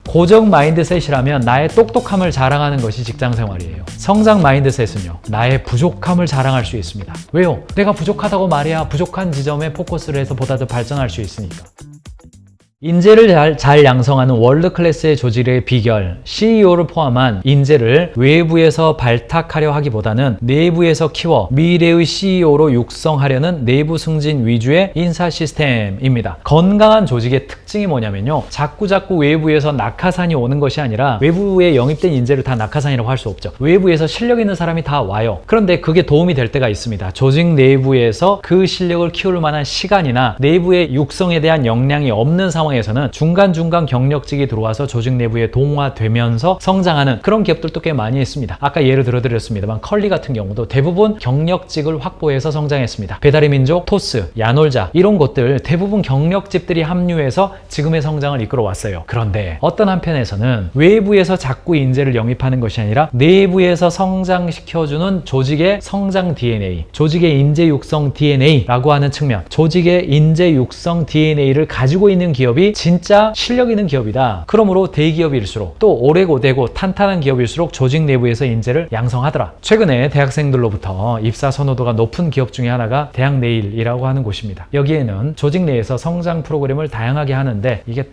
고정 마인드셋이라면 나의 똑똑함을 자랑하는 것이 직장생활이에요. 성장 마인드셋은요, 나의 부족함을 자랑할 수 있습니다. 왜요? 내가 부족하다고 말해야 부족한 지점에 포커스를 해서 보다 더 발전할 수 있으니까. 인재를 잘 양성하는 월드 클래스의 조직의 비결, CEO를 포함한 인재를 외부에서 발탁하려 하기보다는 내부에서 키워 미래의 CEO로 육성하려는 내부 승진 위주의 인사 시스템입니다. 건강한 조직의 특징이 뭐냐면요, 자꾸 외부에서 낙하산이 오는 것이 아니라 외부에 영입된 인재를 다 낙하산이라고 할 수 없죠. 외부에서 실력 있는 사람이 다 와요. 그런데 그게 도움이 될 때가 있습니다. 조직 내부에서 그 실력을 키울 만한 시간이나 내부의 육성에 대한 역량이 없는 상황에서는 중간중간 경력직이 들어와서 조직 내부에 동화되면서 성장하는 그런 기업들도 꽤 많이 있습니다. 아까 예를 들어드렸습니다만 컬리 같은 경우도 대부분 경력직을 확보해서 성장했습니다. 배달의 민족, 토스, 야놀자 이런 곳들 대부분 경력직들이 합류해서 지금의 성장을 이끌어 왔어요. 그런데 어떤 한편에서는 외부에서 자꾸 인재를 영입하는 것이 아니라 내부에서 성장시켜주는 조직의 성장 DNA, 조직의 인재 육성 DNA라고 하는 측면, 조직의 인재 육성 DNA를 가지고 있는 기업이 진짜 실력 있는 기업이다. 그러므로 대기업일수록 또 오래 고되고 탄탄한 기업일수록 조직 내부에서 인재를 양성하더라. 최근에 대학생들로부터 입사 선호도가 높은 기업 중에 하나가 대학내일이라고 하는 곳입니다. 여기에는 조직 내에서 성장 프로그램을 다양하게 하는데 이게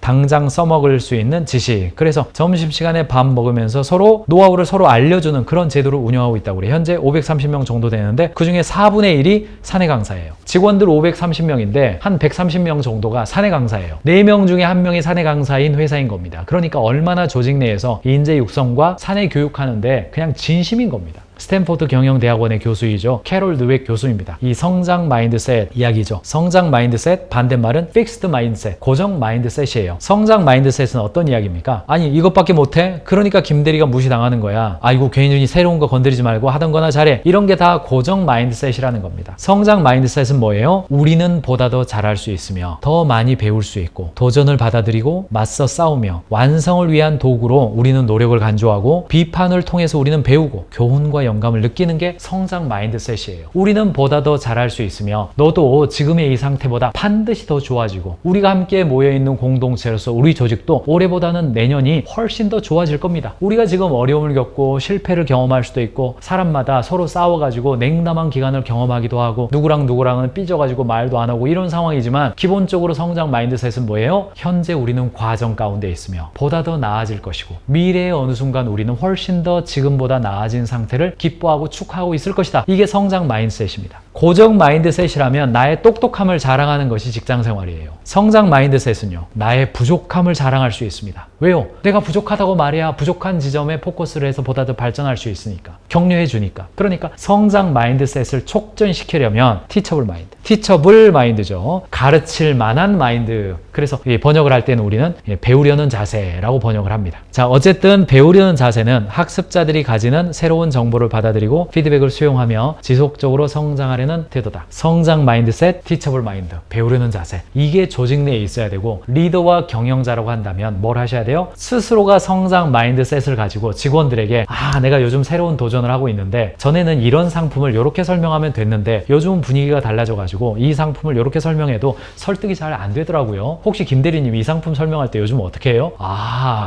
당장 써먹을 수 있는 지식, 그래서 점심시간에 밥 먹으면서 서로 노하우를 서로 알려주는 그런 제도를 운영하고 있다고 그래요. 현재 530명 정도 되는데 그 중에 4분의 1이 사내 강사예요. 직원들 530명인데 한 130명 정도가 사내 강사예요. 4명 중에 1명이 사내 강사인 회사인 겁니다. 그러니까 얼마나 조직 내에서 인재 육성과 사내 교육하는데 그냥 진심인 겁니다. 스탠포드 경영대학원의 교수이죠. 캐롤 드웩 교수입니다. 이 성장 마인드셋 이야기죠. 성장 마인드셋 반대말은 픽스드 마인드셋, 고정 마인드셋이에요. 성장 마인드셋은 어떤 이야기입니까? 아니 이것밖에 못해? 그러니까 김대리가 무시당하는 거야. 아이고 괜히 새로운 거 건드리지 말고 하던 거나 잘해. 이런 게 다 고정 마인드셋이라는 겁니다. 성장 마인드셋은 뭐예요? 우리는 보다 더 잘할 수 있으며 더 많이 배울 수 있고 도전을 받아들이고 맞서 싸우며 완성을 위한 도구로 우리는 노력을 간주하고 비판을 통해서 우리는 배우고 교훈과 영감을 느끼는 게 성장 마인드셋이에요. 우리는 보다 더 잘할 수 있으며 너도 지금의 이 상태보다 반드시 더 좋아지고 우리가 함께 모여있는 공동체로서 우리 조직도 올해보다는 내년이 훨씬 더 좋아질 겁니다. 우리가 지금 어려움을 겪고 실패를 경험할 수도 있고 사람마다 서로 싸워가지고 냉담한 기간을 경험하기도 하고 누구랑은 삐져가지고 말도 안 하고 이런 상황이지만 기본적으로 성장 마인드셋은 뭐예요? 현재 우리는 과정 가운데 있으며 보다 더 나아질 것이고 미래의 어느 순간 우리는 훨씬 더 지금보다 나아진 상태를 기뻐하고 축하하고 있을 것이다. 이게 성장 마인드셋입니다. 고정 마인드셋이라면 나의 똑똑함을 자랑하는 것이 직장생활이에요. 성장 마인드셋은요, 나의 부족함을 자랑할 수 있습니다. 왜요? 내가 부족하다고 말해야 부족한 지점에 포커스를 해서 보다 더 발전할 수 있으니까, 격려해 주니까. 그러니까 성장 마인드셋을 촉진시키려면 티처블 마인드죠. 가르칠 만한 마인드. 그래서 번역을 할 때는 우리는 배우려는 자세라고 번역을 합니다. 자, 어쨌든 배우려는 자세는 학습자들이 가지는 새로운 정보를 받아들이고 피드백을 수용하며 지속적으로 성장하려는 태도다. 성장 마인드셋, 티처블 마인드, 배우려는 자세. 이게 조직 내에 있어야 되고 리더와 경영자라고 한다면 뭘 하셔야 돼요? 스스로가 성장 마인드셋을 가지고 직원들에게 내가 요즘 새로운 도전을 하고 있는데 전에는 이런 상품을 이렇게 설명하면 됐는데 요즘은 분위기가 달라져가지고 이 상품을 이렇게 설명해도 설득이 잘 안 되더라고요. 혹시 김대리님 이 상품 설명할 때 요즘 어떻게 해요?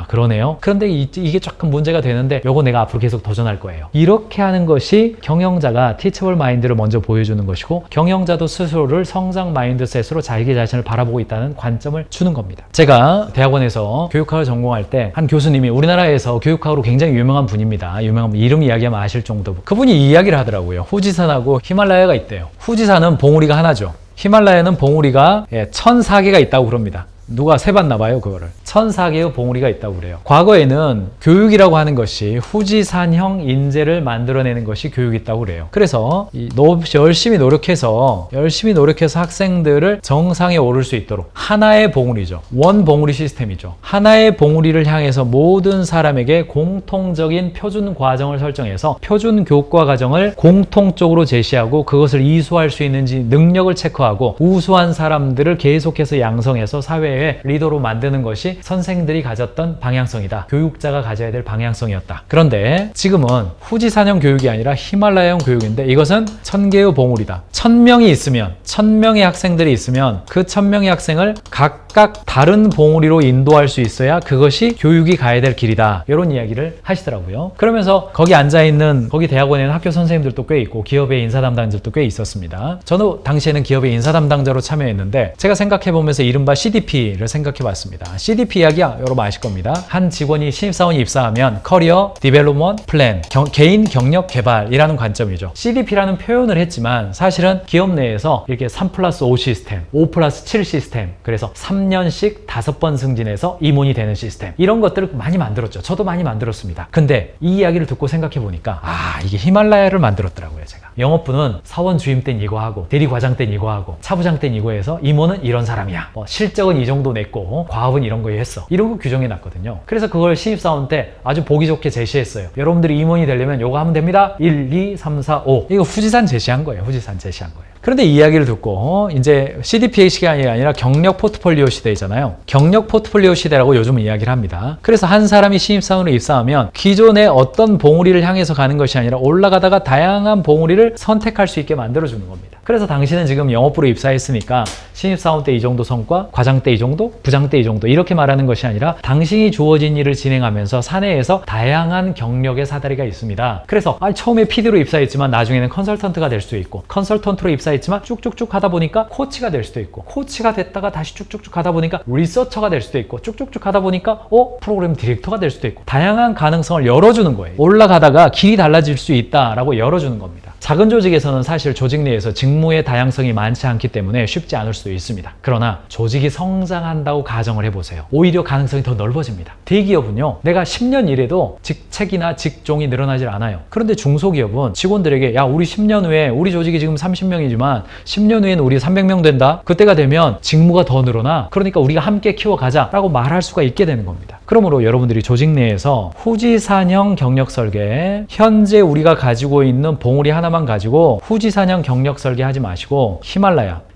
그러네요. 그런데 이게 조금 문제가 되는데 요거 내가 앞으로 계속 도전할 거예요. 이렇게 하는 것이 경영자가 티처블 마인드를 먼저 보여주는 것이고 경영자도 스스로를 성장 마인드셋으로 자기 자신을 바라보고 있다는 관점을 주는 겁니다. 제가 대학원에서 교육학을 전공할 때 한 교수님이 우리나라에서 교육학으로 굉장히 유명한 분입니다. 유명한 이름 이야기하면 아실 정도. 그분이 이 이야기를 하더라고요. 후지산하고 히말라야가 있대요. 후지산은 봉우리가 하나죠. 히말라야는 봉우리가 1004개가 있다고 그럽니다. 누가 세봤나 봐요, 그거를. 1004개의 봉우리가 있다고 그래요. 과거에는 교육이라고 하는 것이 후지산형 인재를 만들어내는 것이 교육이었다고 그래요. 그래서 열심히 노력해서 학생들을 정상에 오를 수 있도록 하나의 봉우리죠. 원 봉우리 시스템이죠. 하나의 봉우리를 향해서 모든 사람에게 공통적인 표준 과정을 설정해서 표준 교과 과정을 공통적으로 제시하고 그것을 이수할 수 있는지 능력을 체크하고 우수한 사람들을 계속해서 양성해서 사회에 사회의 리더로 만드는 것이 선생들이 가졌던 방향성이다. 교육자가 가져야 될 방향성이었다. 그런데 지금은 후지산형 교육이 아니라 히말라야형 교육인데 이것은 1000개의 봉우리다. 1000명이 있으면 1000명의 학생들이 있으면 그 1000명의 학생을 각각 다른 봉우리로 인도할 수 있어야 그것이 교육이 가야 될 길이다. 이런 이야기를 하시더라고요. 그러면서 거기 앉아있는 거기 대학원에는 학교 선생님들도 꽤 있고 기업의 인사 담당자들도 꽤 있었습니다. 저도 당시에는 기업의 인사 담당자로 참여했는데 제가 생각해보면서 이른바 CDP를 생각해봤습니다. CDP 이야기야 여러분 아실 겁니다. 한 직원이 신입사원이 입사하면 커리어 디벨롭먼트 플랜, 개인 경력 개발이라는 관점이죠. CDP라는 표현을 했지만 사실은 기업 내에서 이렇게 3+5 시스템, 5+7 시스템, 그래서 3년씩 5번 승진해서 임원이 되는 시스템, 이런 것들을 많이 만들었죠. 저도 많이 만들었습니다. 근데 이 이야기를 듣고 생각해보니까 이게 히말라야를 만들었더라고요. 제가 영업부는 사원 주임 땐 이거 하고 대리과장 땐 이거 하고 차부장 땐 이거 해서 임원은 이런 사람이야, 실적은 이 정도 냈고 과업은 이런 거 했어, 이런 거 규정해 놨거든요. 그래서 그걸 신입사원 때 아주 보기 좋게 제시했어요. 여러분들이 임원이 되려면 요거 하면 됩니다. 1, 2, 3, 4, 5. 이거 후지산 제시한 거예요. 후지산 제시한 거예요. 그런데 이 이야기를 듣고 이제 CDPA 시간이 아니라 경력 포트폴리오 시대잖아요. 경력 포트폴리오 시대라고 요즘은 이야기를 합니다. 그래서 한 사람이 신입사원으로 입사하면 기존의 어떤 봉우리를 향해서 가는 것이 아니라 올라가다가 다양한 봉우리를 선택할 수 있게 만들어주는 겁니다. 그래서 당신은 지금 영업부로 입사했으니까 신입사원 때 이 정도 성과, 과장 때 이 정도, 부장 때 이 정도 이렇게 말하는 것이 아니라 당신이 주어진 일을 진행하면서 사내에서 다양한 경력의 사다리가 있습니다. 그래서 처음에 PD로 입사했지만 나중에는 컨설턴트가 될 수도 있고, 컨설턴트로 입사했지만 쭉쭉쭉 하다 보니까 코치가 될 수도 있고, 코치가 됐다가 다시 쭉쭉쭉 하다 보니까 리서처가 될 수도 있고, 쭉쭉쭉 하다 보니까 프로그램 디렉터가 될 수도 있고, 다양한 가능성을 열어주는 거예요. 올라가다가 길이 달라질 수 있다라고 열어주는 겁니다. 작은 조직에서는 사실 조직 내에서 직무의 다양성이 많지 않기 때문에 쉽지 않을 수도 있습니다. 그러나 조직이 성장한다고 가정을 해보세요. 오히려 가능성이 더 넓어집니다. 대기업은요, 내가 10년 일해도 직책이나 직종이 늘어나질 않아요. 그런데 중소기업은 직원들에게 야, 우리 10년 후에 우리 조직이 지금 30명이지만 10년 후에는 우리 300명 된다. 그때가 되면 직무가 더 늘어나. 그러니까 우리가 함께 키워가자 라고 말할 수가 있게 되는 겁니다. 그러므로 여러분들이 조직 내에서 후지산형 경력 설계, 현재 우리가 가지고 있는 봉우리 하나만 가지고 후지산형 경력 설계 하지 마시고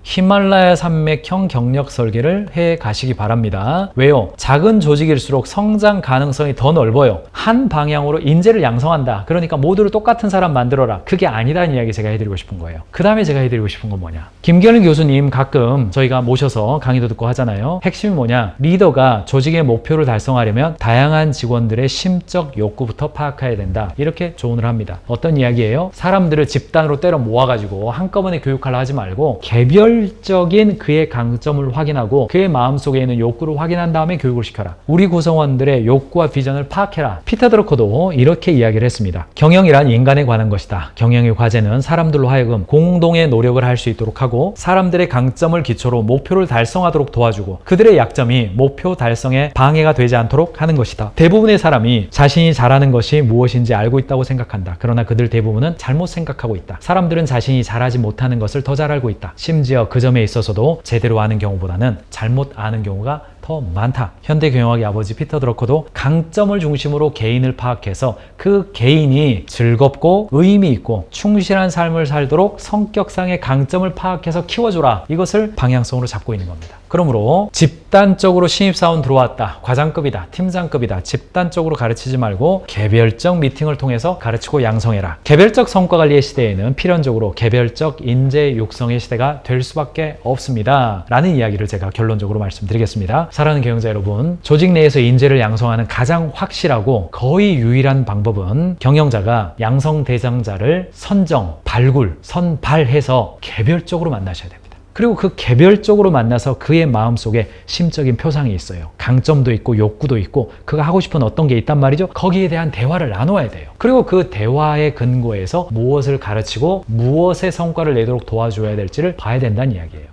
히말라야 산맥형 경력 설계를 해 가시기 바랍니다. 왜요? 작은 조직일수록 성장 가능성이 더 넓어요. 한 방향으로 인재를 양성한다. 그러니까 모두를 똑같은 사람 만들어라. 그게 아니다는 이야기 제가 해드리고 싶은 거예요. 그 다음에 제가 해드리고 싶은 건 뭐냐? 김경일 교수님 가끔 저희가 모셔서 강의도 듣고 하잖아요. 핵심이 뭐냐? 리더가 조직의 목표를 달성하려면 다양한 직원들의 심적 욕구부터 파악해야 된다. 이렇게 조언을 합니다. 어떤 이야기예요? 사람들을 집단으로 때려 모아가지고 한꺼번에 교육하려 하지 말고 개별적인 그의 강점을 확인하고 그의 마음속에 있는 욕구를 확인한 다음에 교육을 시켜라. 우리 구성원들의 욕구와 비전을 파악해라. 피터 드러커도 이렇게 이야기를 했습니다. 경영이란 인간에 관한 것이다. 경영의 과제는 사람들로 하여금 공동의 노력을 할 수 있도록 하고 사람들의 강점을 기초로 목표를 달성하도록 도와주고 그들의 약점이 목표 달성에 방해가 되지 않도록 하는 것이다. 대부분의 사람이 자신이 잘하는 것이 무엇인지 알고 있다고 생각한다. 그러나 그들 대부분은 잘못 생각하고 있다. 사람들은 자신이 잘하지 못하는 것을 더 잘 알고 있다. 심지어 그 점에 있어서도 제대로 아는 경우보다는 잘못 아는 경우가 더 많다. 현대 경영학의 아버지 피터 드러커도 강점을 중심으로 개인을 파악해서 그 개인이 즐겁고 의미 있고 충실한 삶을 살도록 성격상의 강점을 파악해서 키워줘라. 이것을 방향성으로 잡고 있는 겁니다. 그러므로 집단적으로 신입사원 들어왔다. 과장급이다. 팀장급이다. 집단적으로 가르치지 말고 개별적 미팅을 통해서 가르치고 양성해라. 개별적 성과관리의 시대에는 필연적으로 개별적 인재 육성의 시대가 될 수밖에 없습니다. 라는 이야기를 제가 결론적으로 말씀드리겠습니다. 사랑하는 경영자 여러분, 조직 내에서 인재를 양성하는 가장 확실하고 거의 유일한 방법은 경영자가 양성 대상자를 선정, 발굴, 선발해서 개별적으로 만나셔야 됩니다. 그리고 그 개별적으로 만나서 그의 마음속에 심적인 표상이 있어요. 강점도 있고 욕구도 있고 그가 하고 싶은 어떤 게 있단 말이죠. 거기에 대한 대화를 나눠야 돼요. 그리고 그 대화의 근거에서 무엇을 가르치고 무엇의 성과를 내도록 도와줘야 될지를 봐야 된다는 이야기예요.